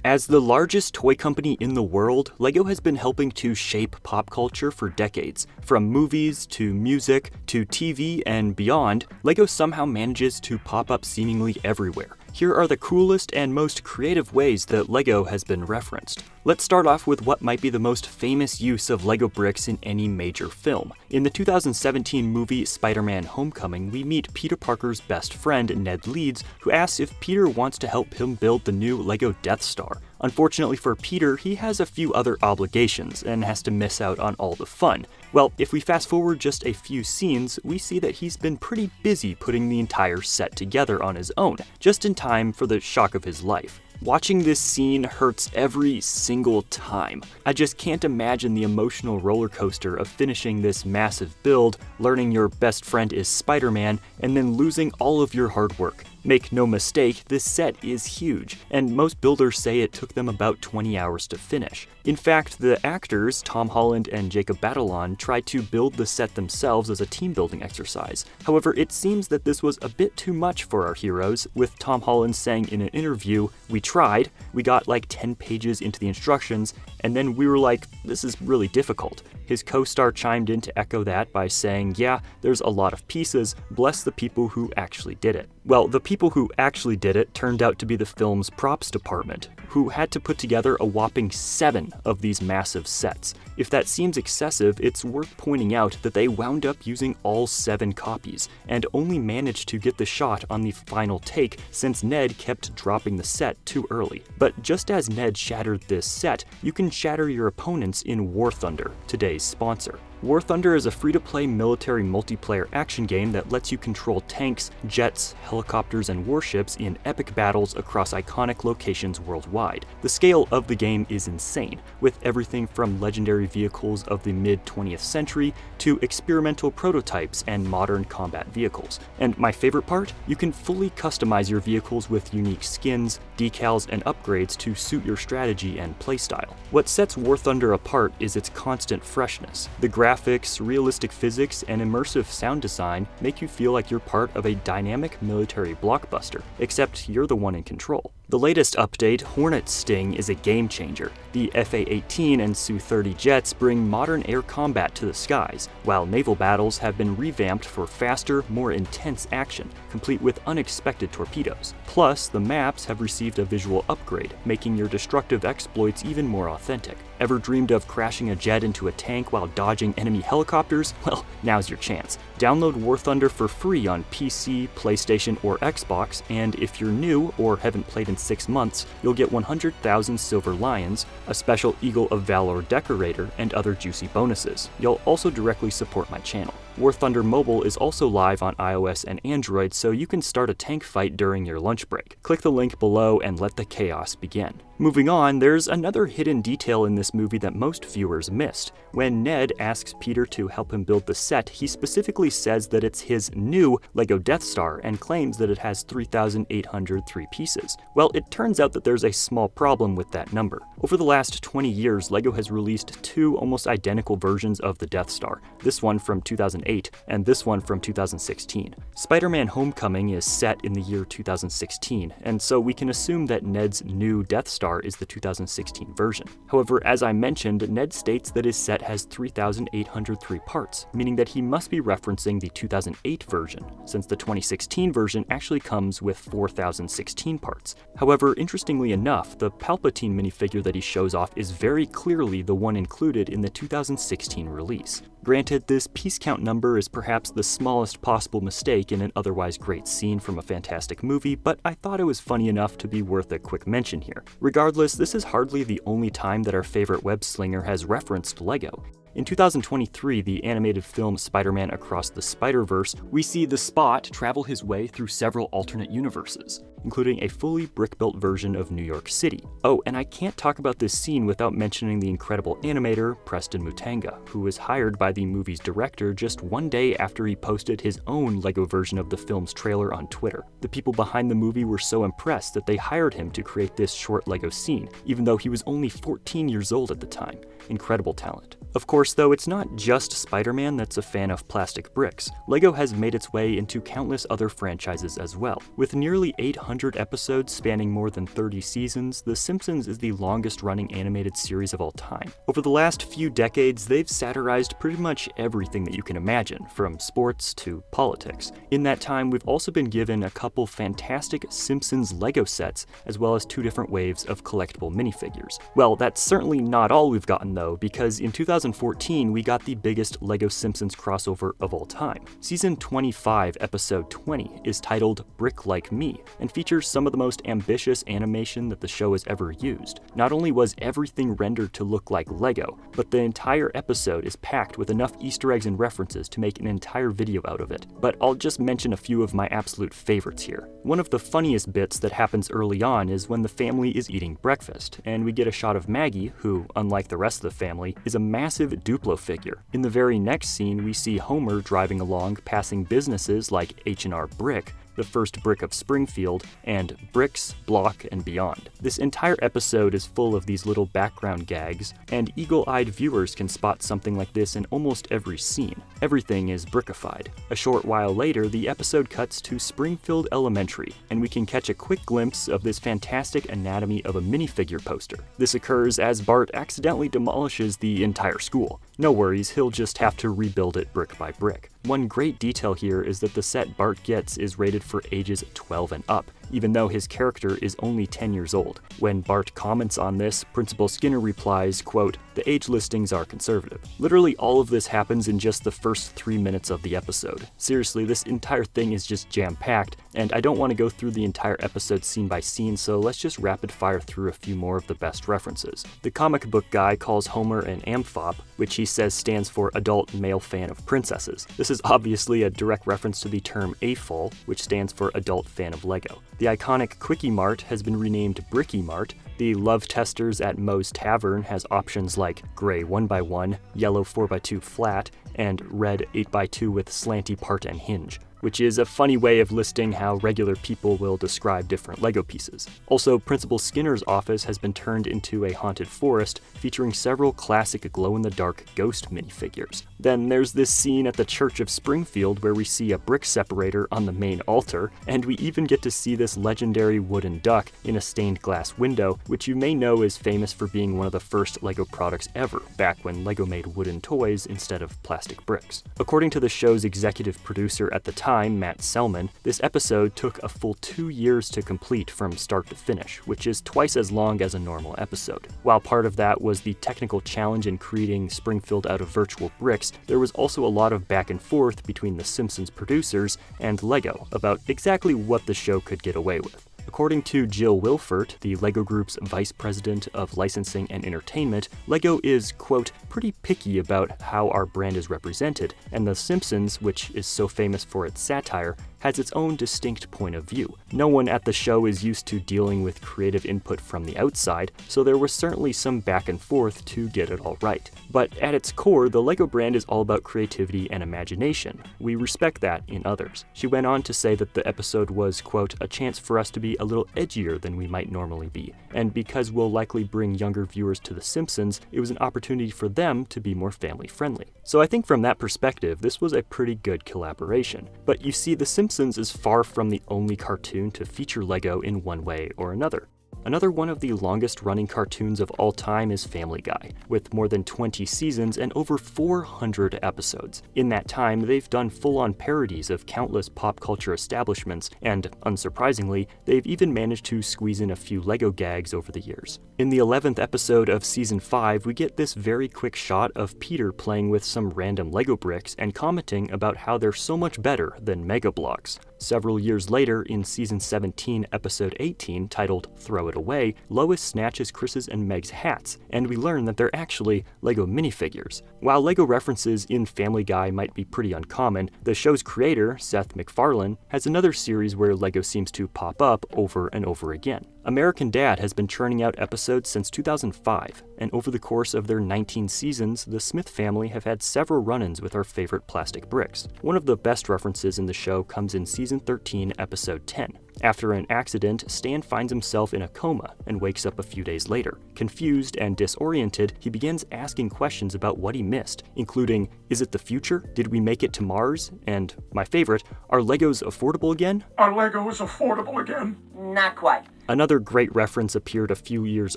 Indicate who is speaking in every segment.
Speaker 1: As the largest toy company in the world, LEGO has been helping to shape pop culture for decades. From movies to music to TV and beyond, LEGO somehow manages to pop up seemingly everywhere. Here are the coolest and most creative ways that LEGO has been referenced. Let's start off with what might be the most famous use of LEGO bricks in any major film. In the 2017 movie Spider-Man: Homecoming, we meet Peter Parker's best friend, Ned Leeds, who asks if Peter wants to help him build the new LEGO Death Star. Unfortunately for Peter, he has a few other obligations and has to miss out on all the fun. Well, if we fast forward just a few scenes, we see that he's been pretty busy putting the entire set together on his own, just in time for the shock of his life. Watching this scene hurts every single time. I just can't imagine the emotional roller coaster of finishing this massive build, learning your best friend is Spider-Man, and then losing all of your hard work. Make no mistake, this set is huge, and most builders say it took them about 20 hours to finish. In fact, the actors, Tom Holland and Jacob Batalon, tried to build the set themselves as a team-building exercise. However, it seems that this was a bit too much for our heroes, with Tom Holland saying in an interview, "We tried, we got like 10 pages into the instructions, and then we were like, this is really difficult." His co-star chimed in to echo that by saying, "Yeah, there's a lot of pieces, bless the people who actually did it." Well, the people who actually did it turned out to be the film's props department, who had to put together a whopping 7 of these massive sets. If that seems excessive, it's worth pointing out that they wound up using all 7 copies, and only managed to get the shot on the final take since Ned kept dropping the set too early. But just as Ned shattered this set, you can shatter your opponents in War Thunder, today's sponsor. War Thunder is a free-to-play military multiplayer action game that lets you control tanks, jets, helicopters, and warships in epic battles across iconic locations worldwide. The scale of the game is insane, with everything from legendary vehicles of the mid-20th century to experimental prototypes and modern combat vehicles. And my favorite part? You can fully customize your vehicles with unique skins, decals, and upgrades to suit your strategy and playstyle. What sets War Thunder apart is its constant freshness. The graphics, realistic physics, and immersive sound design make you feel like you're part of a dynamic military blockbuster, except you're the one in control. The latest update, Hornet Sting, is a game changer. The FA-18 and Su-30 jets bring modern air combat to the skies, while naval battles have been revamped for faster, more intense action, complete with unexpected torpedoes. Plus, the maps have received a visual upgrade, making your destructive exploits even more authentic. Ever dreamed of crashing a jet into a tank while dodging enemy helicopters? Well, now's your chance. Download War Thunder for free on PC, PlayStation, or Xbox, and if you're new or haven't played in 6 months, you'll get 100,000 Silver Lions, a special Eagle of Valor decorator, and other juicy bonuses. You'll also directly support my channel. War Thunder Mobile is also live on iOS and Android, so you can start a tank fight during your lunch break. Click the link below and let the chaos begin. Moving on, there's another hidden detail in this movie that most viewers missed. When Ned asks Peter to help him build the set, he specifically says that it's his new LEGO Death Star and claims that it has 3,803 pieces. Well, it turns out that there's a small problem with that number. Over the last 20 years, LEGO has released 2 almost identical versions of the Death Star, this one from 2008 and this one from 2016. Spider-Man: Homecoming is set in the year 2016, and so we can assume that Ned's new Death Star is the 2016 version. However, as I mentioned, Ned states that his set has 3,803 parts, meaning that he must be referencing the 2008 version, since the 2016 version actually comes with 4,016 parts. However, interestingly enough, the Palpatine minifigure that he shows off is very clearly the one included in the 2016 release. Granted, this piece count number is perhaps the smallest possible mistake in an otherwise great scene from a fantastic movie, but I thought it was funny enough to be worth a quick mention here. Regardless, this is hardly the only time that our favorite web slinger has referenced LEGO. In 2023, the animated film Spider-Man Across the Spider-Verse, we see the Spot travel his way through several alternate universes, including a fully brick-built version of New York City. Oh, and I can't talk about this scene without mentioning the incredible animator, Preston Mutanga, who was hired by the movie's director just one day after he posted his own LEGO version of the film's trailer on Twitter. The people behind the movie were so impressed that they hired him to create this short LEGO scene, even though he was only 14 years old at the time. Incredible talent. Of course, though, it's not just Spider-Man that's a fan of plastic bricks. LEGO has made its way into countless other franchises as well. With nearly 800 100 episodes spanning more than 30 seasons, The Simpsons is the longest-running animated series of all time. Over the last few decades, they've satirized pretty much everything that you can imagine, from sports to politics. In that time, we've also been given a couple fantastic Simpsons Lego sets, as well as 2 different waves of collectible minifigures. Well, that's certainly not all we've gotten though, because in 2014 we got the biggest Lego Simpsons crossover of all time. Season 25, episode 20 is titled Brick Like Me, and features some of the most ambitious animation that the show has ever used. Not only was everything rendered to look like Lego, but the entire episode is packed with enough Easter eggs and references to make an entire video out of it. But I'll just mention a few of my absolute favorites here. One of the funniest bits that happens early on is when the family is eating breakfast, and we get a shot of Maggie, who, unlike the rest of the family, is a massive Duplo figure. In the very next scene, we see Homer driving along, passing businesses like H&R Brick, the first brick of Springfield, and Bricks, Block, and Beyond. This entire episode is full of these little background gags, and eagle-eyed viewers can spot something like this in almost every scene. Everything is brickified. A short while later, the episode cuts to Springfield Elementary, and we can catch a quick glimpse of this fantastic anatomy of a minifigure poster. This occurs as Bart accidentally demolishes the entire school. No worries, he'll just have to rebuild it brick by brick. One great detail here is that the set Bart gets is rated for ages 12 and up, even though his character is only 10 years old. When Bart comments on this, Principal Skinner replies, quote, "The age listings are conservative." Literally all of this happens in just the first 3 minutes of the episode. Seriously, this entire thing is just jam-packed, and I don't want to go through the entire episode scene by scene, so let's just rapid fire through a few more of the best references. The comic book guy calls Homer an amphop, which he says stands for adult male fan of princesses. This is obviously a direct reference to the term AFOL, which stands for adult fan of Lego. The iconic Quickie Mart has been renamed Bricky Mart. The Love Testers at Moe's Tavern has options like gray 1x1, yellow 4x2 flat, and red 8x2 with slanty part and hinge, which is a funny way of listing how regular people will describe different Lego pieces. Also, Principal Skinner's office has been turned into a haunted forest, featuring several classic glow-in-the-dark ghost minifigures. Then there's this scene at the Church of Springfield where we see a brick separator on the main altar, and we even get to see this legendary wooden duck in a stained glass window, which you may know is famous for being one of the first Lego products ever, back when Lego made wooden toys instead of plastic bricks. According to the show's executive producer at the time, Matt Selman, this episode took a full 2 years to complete from start to finish, which is twice as long as a normal episode. While part of that was the technical challenge in creating Springfield out of virtual bricks, there was also a lot of back and forth between the Simpsons producers and Lego about exactly what the show could get away with. According to Jill Wilfert, the LEGO Group's Vice President of Licensing and Entertainment, LEGO is, quote, pretty picky about how our brand is represented, and The Simpsons, which is so famous for its satire, has its own distinct point of view. No one at the show is used to dealing with creative input from the outside, so there was certainly some back and forth to get it all right. But at its core, the LEGO brand is all about creativity and imagination. We respect that in others. She went on to say that the episode was, quote, a chance for us to be a little edgier than we might normally be, and because we'll likely bring younger viewers to The Simpsons, it was an opportunity for them to be more family friendly. So I think from that perspective, this was a pretty good collaboration. But you see, The Simpsons is far from the only cartoon to feature Lego in one way or another. Another one of the longest-running cartoons of all time is Family Guy, with more than 20 seasons and over 400 episodes. In that time, they've done full-on parodies of countless pop culture establishments, and, unsurprisingly, they've even managed to squeeze in a few Lego gags over the years. In the 11th episode of Season 5, we get this very quick shot of Peter playing with some random Lego bricks and commenting about how they're so much better than Mega Bloks. Several years later, in Season 17, Episode 18, titled Throw It Away, Lois snatches Chris's and Meg's hats, and we learn that they're actually Lego minifigures. While Lego references in Family Guy might be pretty uncommon, the show's creator, Seth MacFarlane, has another series where Lego seems to pop up over and over again. American Dad has been churning out episodes since 2005, and over the course of their 19 seasons, the Smith family have had several run-ins with our favorite plastic bricks. One of the best references in the show comes in Season 13, Episode 10. After an accident, Stan finds himself in a coma and wakes up a few days later. Confused and disoriented, he begins asking questions about what he missed, including, is it the future? Did we make it to Mars? And, my favorite, are Legos affordable again?
Speaker 2: Are Legos affordable again?
Speaker 3: Not quite.
Speaker 1: Another great reference appeared a few years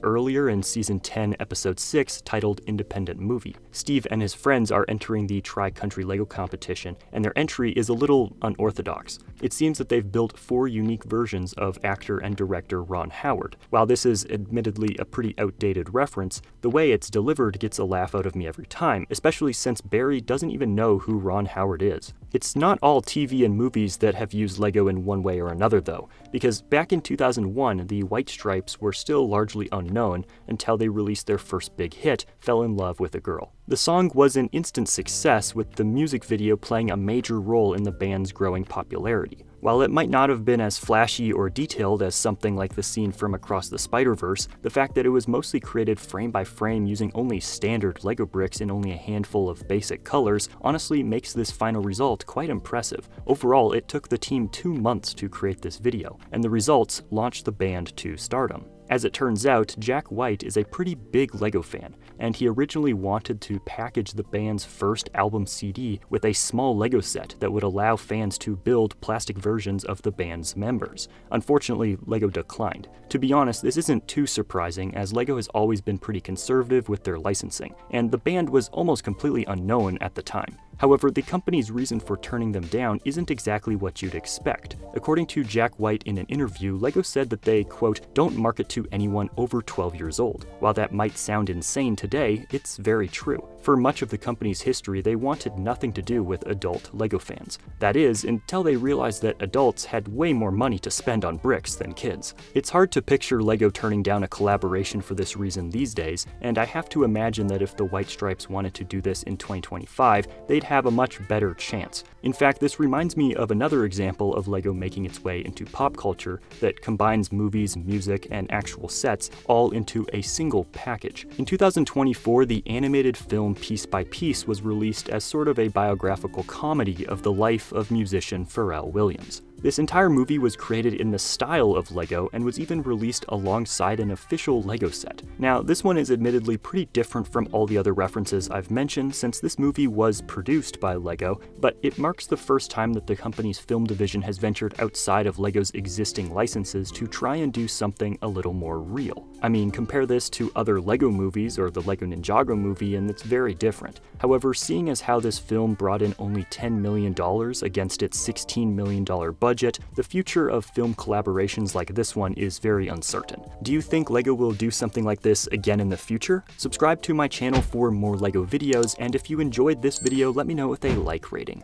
Speaker 1: earlier in Season 10, Episode 6, titled Independent Movie. Steve and his friends are entering the Tri-Country Lego competition, and their entry is a little unorthodox. It seems that they've built 4 unique versions of actor and director Ron Howard. While this is admittedly a pretty outdated reference, the way it's delivered gets a laugh out of me every time, especially since Barry doesn't even know who Ron Howard is. It's not all TV and movies that have used Lego in one way or another though, because back in 2001, the White Stripes were still largely unknown until they released their first big hit, Fell in Love with a Girl. The song was an instant success, with the music video playing a major role in the band's growing popularity. While it might not have been as flashy or detailed as something like the scene from Across the Spider-Verse, the fact that it was mostly created frame by frame using only standard Lego bricks in only a handful of basic colors honestly makes this final result quite impressive. Overall, it took the team 2 months to create this video, and the results launched the band to stardom. As it turns out, Jack White is a pretty big Lego fan, and he originally wanted to package the band's first album CD with a small Lego set that would allow fans to build plastic versions of the band's members. Unfortunately, Lego declined. To be honest, this isn't too surprising, as Lego has always been pretty conservative with their licensing, and the band was almost completely unknown at the time. However, the company's reason for turning them down isn't exactly what you'd expect. According to Jack White in an interview, Lego said that they, quote, don't market to anyone over 12 years old. While that might sound insane today, it's very true. For much of the company's history, they wanted nothing to do with adult Lego fans. That is, until they realized that adults had way more money to spend on bricks than kids. It's hard to picture Lego turning down a collaboration for this reason these days, and I have to imagine that if the White Stripes wanted to do this in 2025, they'd have a much better chance. In fact, this reminds me of another example of Lego making its way into pop culture that combines movies, music, and actual sets all into a single package. In 2024, the animated film Piece by Piece was released as sort of a biographical comedy of the life of musician Pharrell Williams. This entire movie was created in the style of Lego and was even released alongside an official Lego set. Now, this one is admittedly pretty different from all the other references I've mentioned, since this movie was produced by Lego, but it marks the first time that the company's film division has ventured outside of Lego's existing licenses to try and do something a little more real. I mean, compare this to other Lego movies or the Lego Ninjago movie, and it's very different. However, seeing as how this film brought in only $10 million against its $16 million budget, the future of film collaborations like this one is very uncertain. Do you think Lego will do something like this again in the future? Subscribe to my channel for more Lego videos, and if you enjoyed this video, let me know with a like rating.